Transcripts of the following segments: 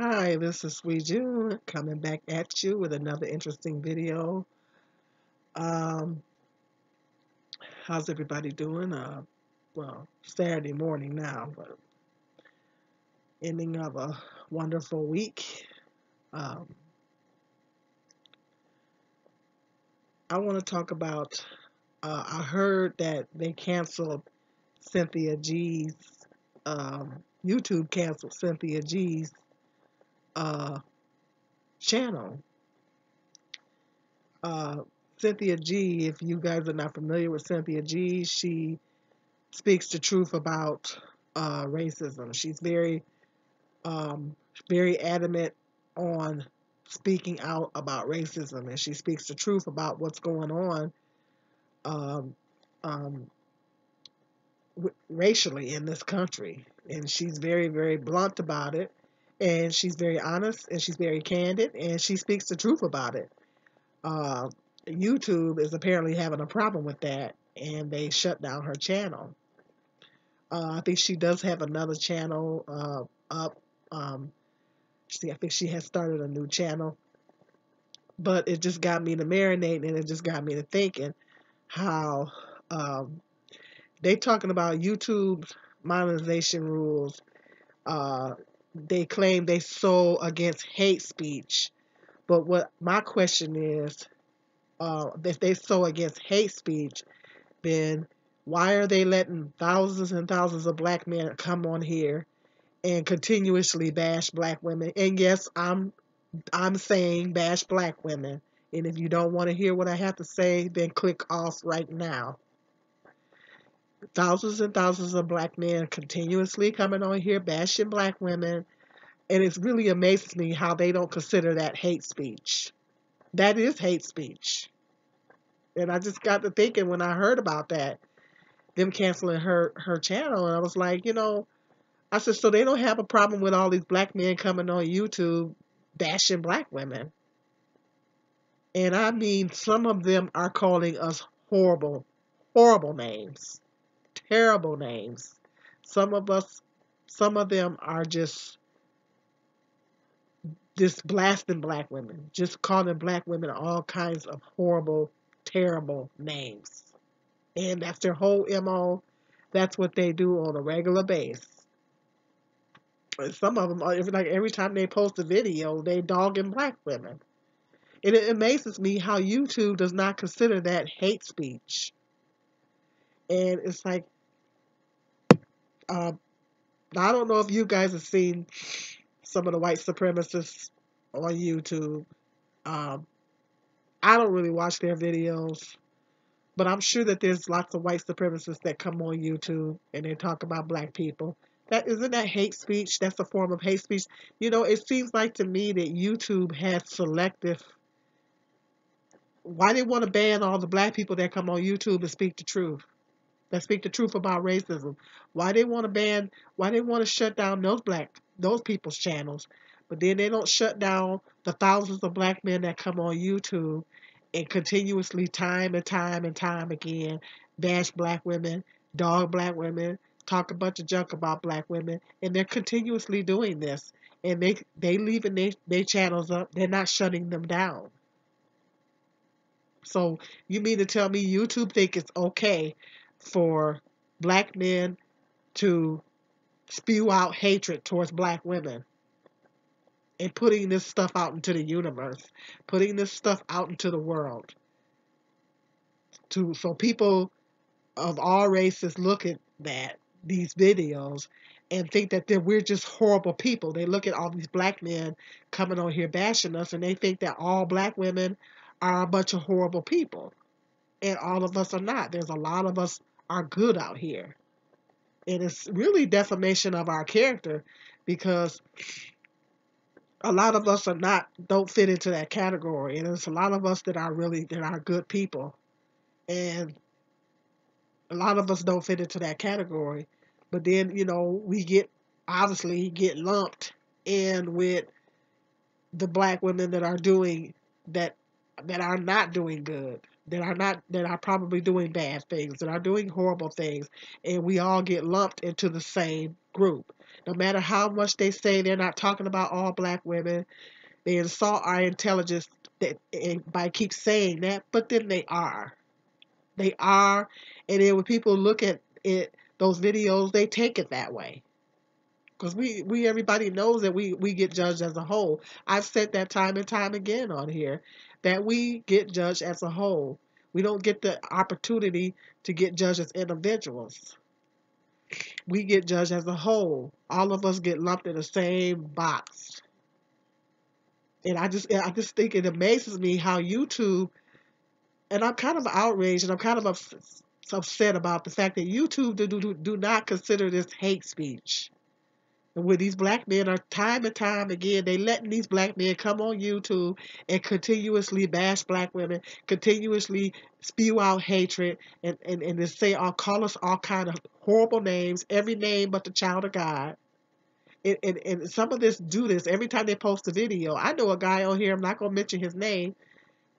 Hi, this is Sweet June coming back at you with another interesting video. Um, how's everybody doing? Saturday morning now, but ending of a wonderful week. Um, I want to talk about. I heard that they canceled Cynthia G's. YouTube canceled Cynthia G's uh, channel. Uh, Cynthia G, if you guys are not familiar with Cynthia G, she speaks the truth about racism. She's um, very adamant on speaking out about racism, and she speaks the truth about what's going on um, um, racially in this country. And she's very, very blunt about it, and she's very honest, and she's very candid, and she speaks the truth about it. Uh, YouTube is apparently having a problem with that, and they shut down her channel. I think she does have another channel up. Um, I think she has started a new channel, but it just got me to marinate, and it just got me to thinking how um, they talking about YouTube's monetization rules. Uh, they claim they so against hate speech, but what my question is, if they so against hate speech, then why are they letting thousands and thousands of black men come on here and continuously bash black women? And yes, I'm saying bash black women. And if you don't want to hear what I have to say, then click off right now. Thousands and thousands of black men continuously coming on here bashing black women. And it really amazes me how they don't consider that hate speech. That is hate speech. And I just got to thinking when I heard about that, them canceling her channel, and I was like, I said, so they don't have a problem with all these black men coming on YouTube bashing black women. And I mean, some of them are calling us horrible, horrible names, terrible names. Some of us, some of them are just blasting black women, just calling black women all kinds of horrible, terrible names. And that's their whole MO. That's what they do on a regular basis. And some of them, every time they post a video, they dogging black women. And it amazes me how YouTube does not consider that hate speech. And it's like, uh, I don't know if you guys have seen some of the white supremacists on YouTube. Um, I don't really watch their videos, but I'm sure that there's lots of white supremacists that come on YouTube and they talk about black people. That isn't that hate speech? That's a form of hate speech. It seems like to me that YouTube has selective. Why they want to ban all the black people that come on YouTube and speak the truth? That speak the truth about racism. Why they want to ban? Why they want to shut down those people's channels? But then they don't shut down the thousands of black men that come on YouTube and continuously, time and time and time again, bash black women, dog black women, talk a bunch of junk about black women, and they're continuously doing this. And they leaving they channels up. They're not shutting them down. So you mean to tell me YouTube think it's okay for black men to spew out hatred towards black women and putting this stuff out into the universe, putting this stuff out into the world, to so people of all races look at these videos and think that we're just horrible people. They look at all these black men coming on here bashing us, and they think that all black women are a bunch of horrible people, and all of us are not. There's a lot of us are good out here, and it's really defamation of our character, because a lot of us are not don't fit into that category, and there's a lot of us that are good people, and a lot of us don't fit into that category. But then we get lumped in with the black women that are doing that that are not doing good. that are probably doing bad things, that are doing horrible things, and we all get lumped into the same group. No matter how much they say they're not talking about all black women, they insult our intelligence by keep saying that, but then they are. They are, and then when people look at it, those videos, they take it that way. Because we everybody knows that we get judged as a whole. I've said that time and time again on here that we get judged as a whole. We don't get the opportunity to get judged as individuals. We get judged as a whole. All of us get lumped in the same box. And I just think it amazes me how YouTube, and I'm kind of outraged and I'm kind of upset about the fact that YouTube do not consider this hate speech. And where these black men are time and time again, they letting these black men come on YouTube and continuously bash black women, continuously spew out hatred, and to say, call us all kind of horrible names, every name but the child of God. And some of this do this every time they post a video. I know a guy on here, I'm not going to mention his name,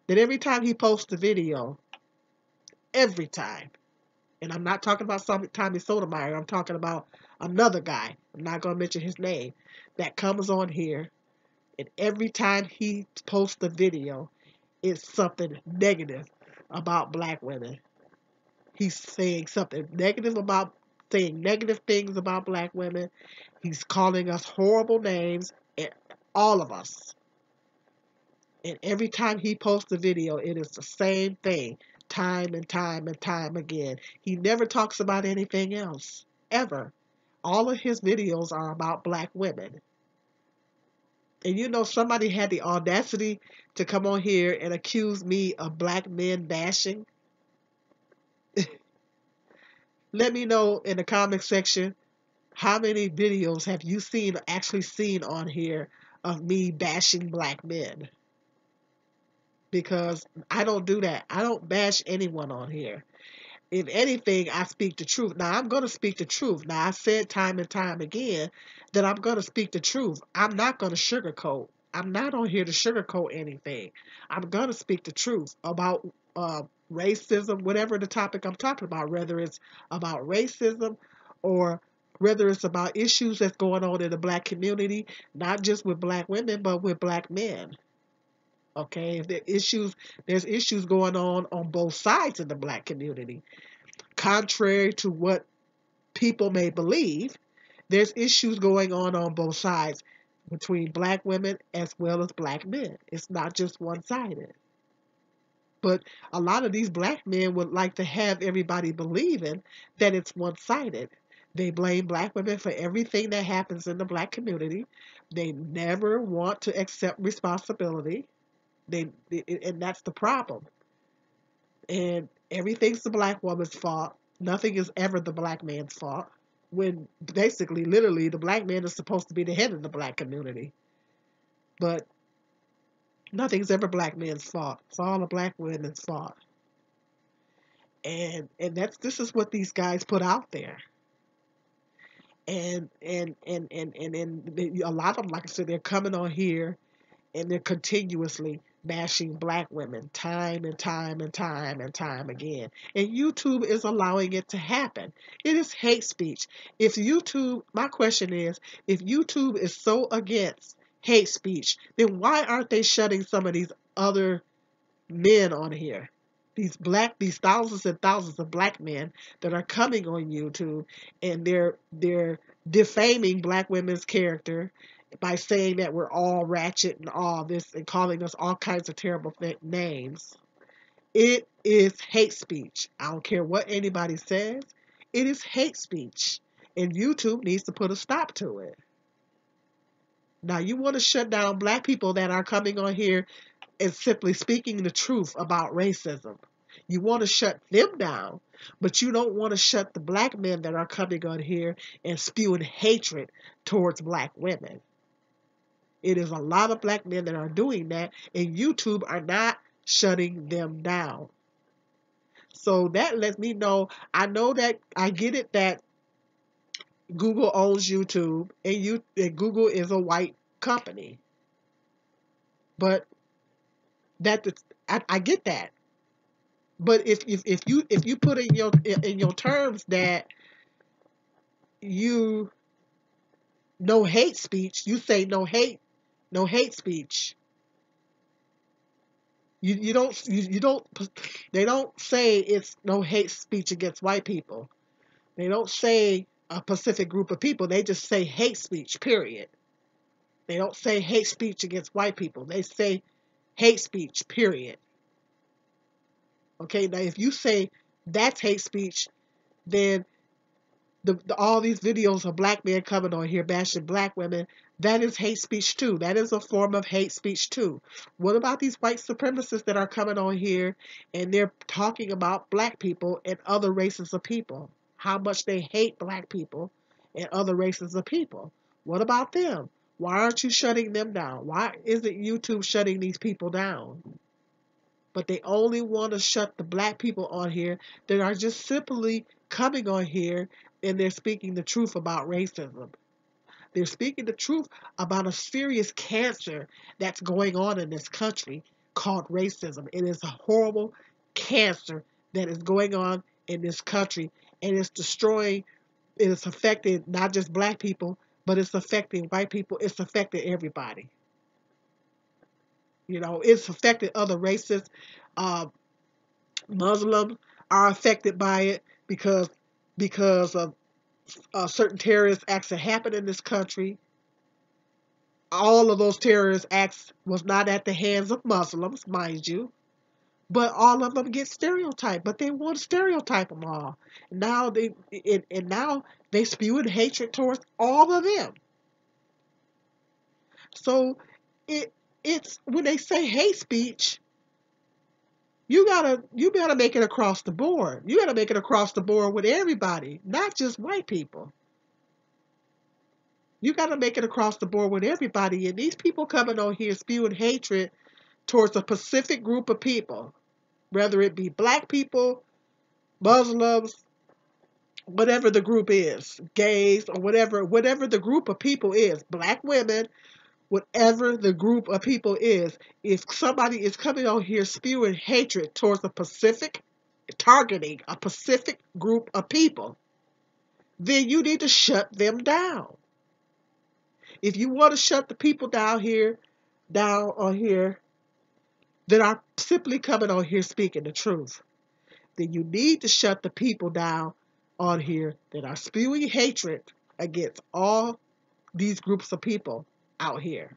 that every time he posts a video, every time, and I'm not talking about Tommy Sotomayor, I'm talking about another guy, I'm not going to mention his name, that comes on here, and every time he posts a video, it's something negative about black women. He's saying negative things about black women. He's calling us horrible names, and all of us. And every time he posts a video, it is the same thing, time and time and time again. He never talks about anything else, ever. All of his videos are about black women. And you know, somebody had the audacity to come on here and accuse me of black men bashing. Let me know in the comment section, how many videos have you actually seen on here of me bashing black men? Because I don't do that. I don't bash anyone on here. If anything, I speak the truth. Now, I'm going to speak the truth. Now, I said time and time again that I'm going to speak the truth. I'm not going to sugarcoat. I'm not on here to sugarcoat anything. I'm going to speak the truth about racism, whatever the topic I'm talking about, whether it's about racism or whether it's about issues that's going on in the black community, not just with black women, but with black men. Okay, if there's issues going on both sides of the black community. Contrary to what people may believe, there's issues going on both sides between black women as well as black men. It's not just one-sided. But a lot of these black men would like to have everybody believing that it's one-sided. They blame black women for everything that happens in the black community. They never want to accept responsibility. And that's the problem. And everything's the black woman's fault. Nothing is ever the black man's fault. When basically, literally, the black man is supposed to be the head of the black community. But nothing's ever black man's fault. It's all the black women's fault. And this is what these guys put out there. And a lot of them, like I said, they're coming on here and they're continuously bashing black women time and time and time and time again. And YouTube is allowing it to happen. It is hate speech. My question is, if YouTube is so against hate speech, then why aren't they shutting some of these other men on here? These thousands and thousands of black men that are coming on YouTube, and they're defaming black women's character by saying that we're all ratchet and all this and calling us all kinds of terrible names. It is hate speech. I don't care what anybody says. It is hate speech. And YouTube needs to put a stop to it. Now, you want to shut down black people that are coming on here and simply speaking the truth about racism. You want to shut them down, but you don't want to shut the black men that are coming on here and spewing hatred towards black women. It is a lot of black men that are doing that, and YouTube are not shutting them down. So that lets me know, I know that I get it that Google owns YouTube, and Google is a white company. But I get that. But if you put in your terms that you no hate speech, you say no hate speech. You don't you don't they don't say it's no hate speech against white people. They don't say a specific group of people. They just say hate speech, period. They don't say hate speech against white people. They say hate speech, period. Okay, now if you say that's hate speech, then all these videos of black men coming on here bashing black women, that is hate speech too. That is a form of hate speech too. What about these white supremacists that are coming on here and they're talking about black people and other races of people? How much they hate black people and other races of people. What about them? Why aren't you shutting them down? Why isn't YouTube shutting these people down? But they only want to shut the black people on here that are just simply coming on here and they're speaking the truth about racism. They're speaking the truth about a serious cancer that's going on in this country called racism. It is a horrible cancer that is going on in this country and it's destroying, it is affecting not just black people, but it's affecting white people, it's affecting everybody. You know, it's affected other races. Uh, Muslims are affected by it because of certain terrorist acts that happened in this country. All of those terrorist acts was not at the hands of Muslims, mind you, but all of them get stereotyped. But they want to stereotype them all. Now now they spewing hatred towards all of them. So it it's when they say hate speech, you gotta make it across the board. You gotta make it across the board with everybody, not just white people. You gotta make it across the board with everybody. And these people coming on here spewing hatred towards a specific group of people, whether it be black people, Muslims, whatever the group is, gays or whatever the group of people is, black women, whatever the group of people is, if somebody is coming on here spewing hatred towards a Pacific, targeting a Pacific group of people, then you need to shut them down. If you want to shut the people down on here, that are simply coming on here speaking the truth, then you need to shut the people down on here that are spewing hatred against all these groups of people out here.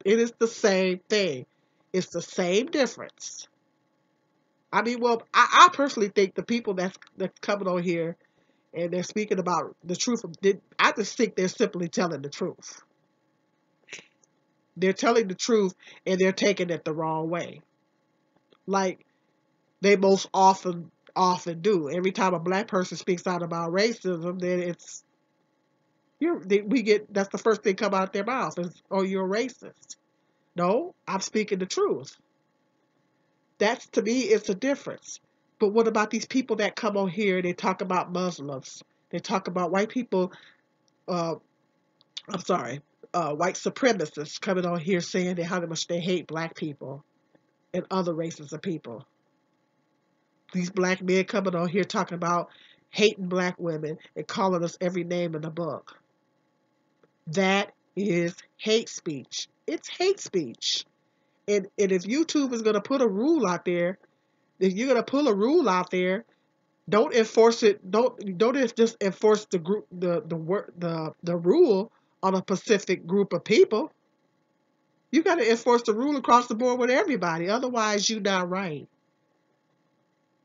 It is the same thing. It's the same difference. I mean, well, I personally think the people that's coming on here and they're speaking about the truth, I just think they're simply telling the truth. They're telling the truth and they're taking it the wrong way. Like they most often do. Every time a black person speaks out about racism, then we get that's the first thing come out their mouth is, "Oh, you're a racist." No, I'm speaking the truth. That's to me, it's a difference. But what about these people that come on here? They talk about Muslims. They talk about white people. Uh, I'm sorry, white supremacists coming on here saying that how much they hate black people and other races of people. These black men coming on here talking about hating black women and calling us every name in the book. That is hate speech. It's hate speech. And if YouTube is going to put a rule out there, if you're going to pull a rule out there, don't enforce it. Don't just enforce the group the rule on a specific group of people. You got to enforce the rule across the board with everybody. Otherwise, you're not right.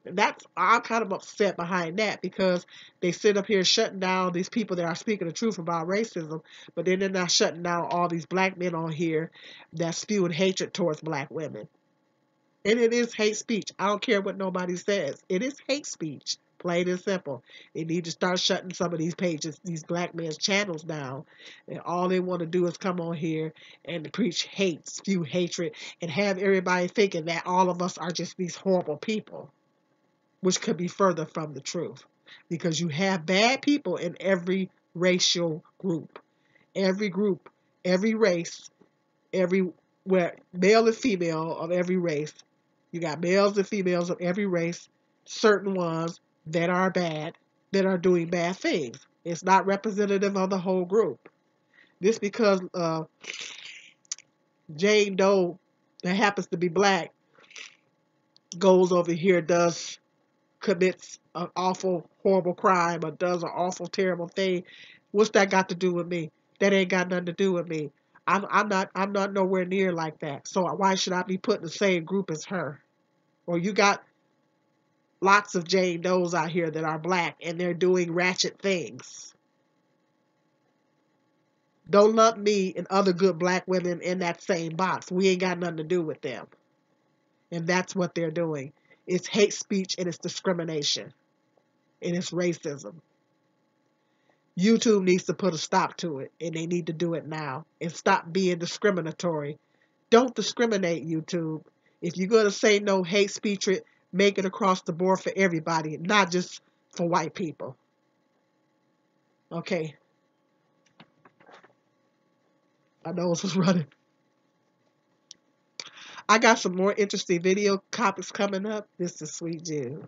That's I'm kind of upset behind that because they sit up here shutting down these people that are speaking the truth about racism, but then they're not shutting down all these black men on here that spewing hatred towards black women. And it is hate speech. I don't care what nobody says. It is hate speech. Plain and simple. They need to start shutting some of these pages, these black men's channels down. And all they want to do is come on here and preach hate, spew hatred, and have everybody thinking that all of us are just these horrible people, which could be further from the truth. Because you have bad people in every racial group. Every group, every race, every where male and female of every race You got males and females of every race, certain ones that are bad, that are doing bad things. It's not representative of the whole group. This because Jane Doe that happens to be black goes over here, does commits an awful, horrible crime or does an awful, terrible thing. What's that got to do with me? That ain't got nothing to do with me. I'm not nowhere near like that. So why should I be put in the same group as her? Or you got lots of Jane Does out here that are black and they're doing ratchet things. Don't lump me and other good black women in that same box. We ain't got nothing to do with them. And that's what they're doing. It's hate speech and it's discrimination and it's racism. YouTube needs to put a stop to it, and they need to do it now and stop being discriminatory. Don't discriminate, YouTube. If you're going to say no hate speech, make it across the board for everybody, not just for white people. Okay, my nose was running. I got some more interesting video topics coming up. This is Sweet June.